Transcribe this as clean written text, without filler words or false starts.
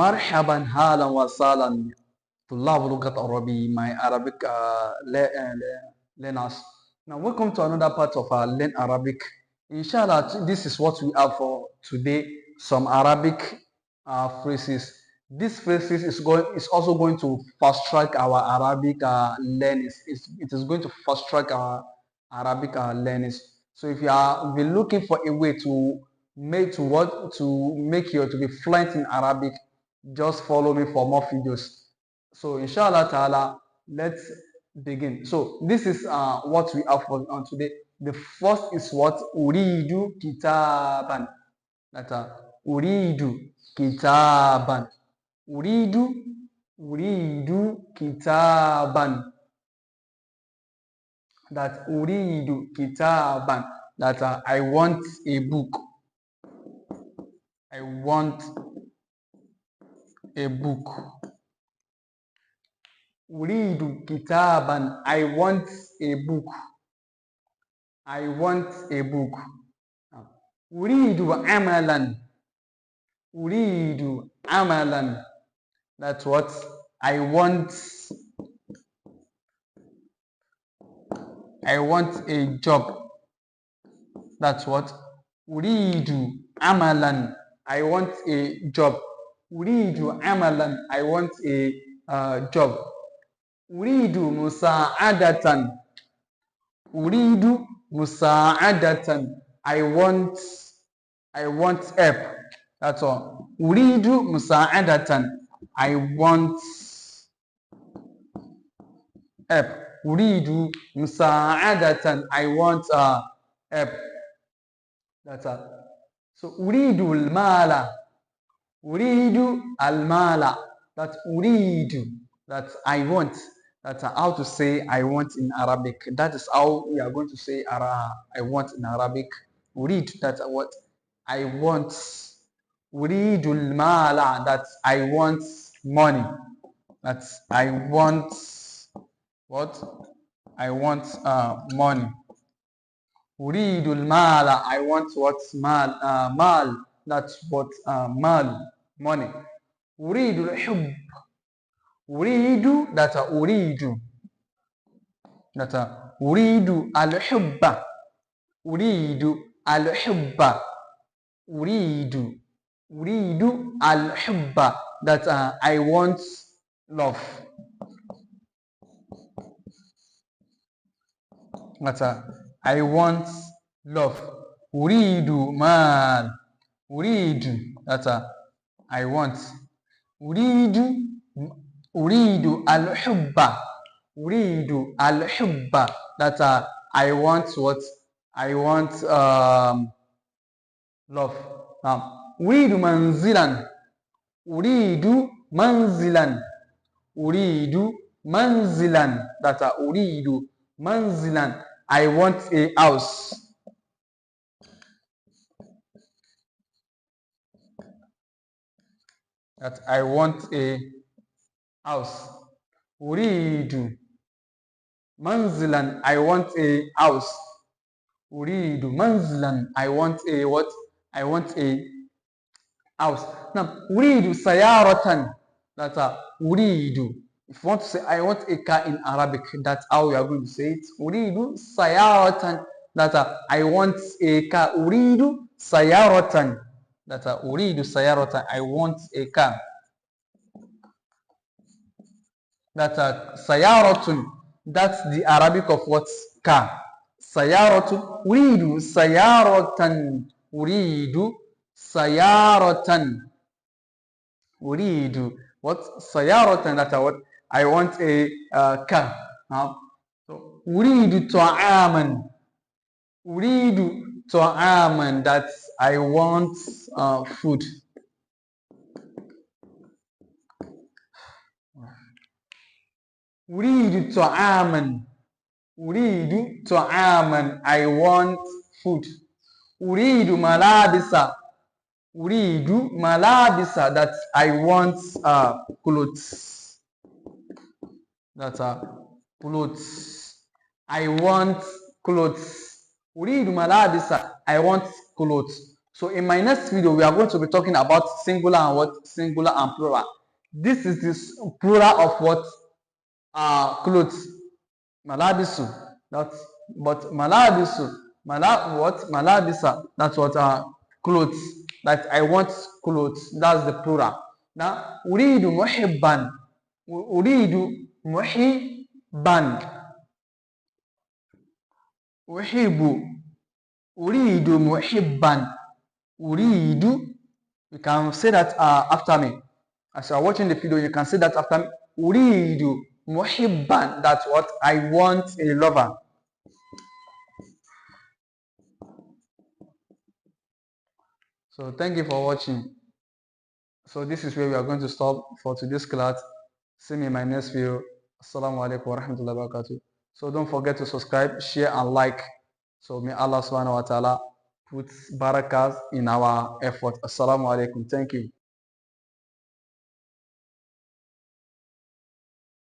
مرحبا هلا وسهلا طلاب اللغة العربية my Arabic learners. Now welcome to another part of our Learn Arabic. Inshallah, this is what we have for today. Some Arabic phrases. These phrases is also going to fast track our Arabic learnings. It is going to fast track our Arabic learnings. So if you are looking for a way to make you to be fluent in Arabic, just follow me for more videos. So inshallah ta'ala, let's begin. So this is what we have for today. The first is what? Uridu kitaban. That's uridu kitaban. Uridu kitaban. That uridu kitaban. That I want a book. I want a book. Uridu kitaban. I want a book. I want a book. Uridu amalan. Uridu amalan. That's what I want. I want a job. That's what Uridu amalan. I want a job. Uridu amalan. I want a job. Uridu musa'adatan. Uridu musa'adatan. I want help. That's all. Uridu musa'adatan. I want help. Uridu musa'adatan. I want help. That's all. So uridu al-mala. Uridu al-mala. That's uridu. That's I want. That's how to say I want in Arabic. That is how we are going to say I want in Arabic. Urid, that's what I want. Uridul mala, that's I want money. That's I want what? I want money. Uridul mala, I want what? Mal, that's what? Mal, money. Uridul hubb. Uridu, that's a uridu. That's a uridu al-hubba. Uridu al-hubba. Uridu al-hubba. That's I want love. That's I want love. Uridu mal. Uridu. That's I want. Uridu al-hubba. Uridu al-hubba. That's I want what? I want love. Uridu manzilan. Uridu manzilan. Uridu manzilan. That's uridu manzilan. I want a house. That I want a house. Uridu manzilan. I want a house. Uridu manzilan. I want a what? I want a house. Now, uridu sayaratan. That's uridu. If you want to say I want a car in Arabic, that's how we are going to say it. Uridu sayaratan. That's I want a car. Uridu sayaratan. That's uridu sayaratan. I want a car. That's sayaratun. That's the Arabic of what? Car. Sayaratun. Uridu sayaratan. Uridu sayaratan. Uridu. What? Sayaratan. That's what? I want a car. So, uridu ta'aman. Uridu ta'aman. That's I want food. Uridu ta'aman. Uridu ta'aman. I want food. Uridu malabisa. Uridu malabisa. That I want clothes. That's clothes. I want clothes. Uridu malabisa. I want clothes. So in my next video, we are going to be talking about singular and what? Singular and plural. This is this plural of what? Clothes. Malabisu. That's but malabisu. Malabisa. That's what clothes. That I want clothes. That's the plural. Now, uridu muhibban. Uridu muhibban. Uhibu. Uridu muhibban. Uridu. You can say that after me. As you are watching the video, you can say that after me. Uridu muhibban. That's what I want a lover. So thank you for watching. So this is where we are going to stop for today's class. See me in my next video. Assalamu alaikum wa rahmatullahi wa barakatuh. So don't forget to subscribe, share and like. So may Allah subhanahu wa ta'ala put barakas in our effort. Assalamu alaikum. Thank you.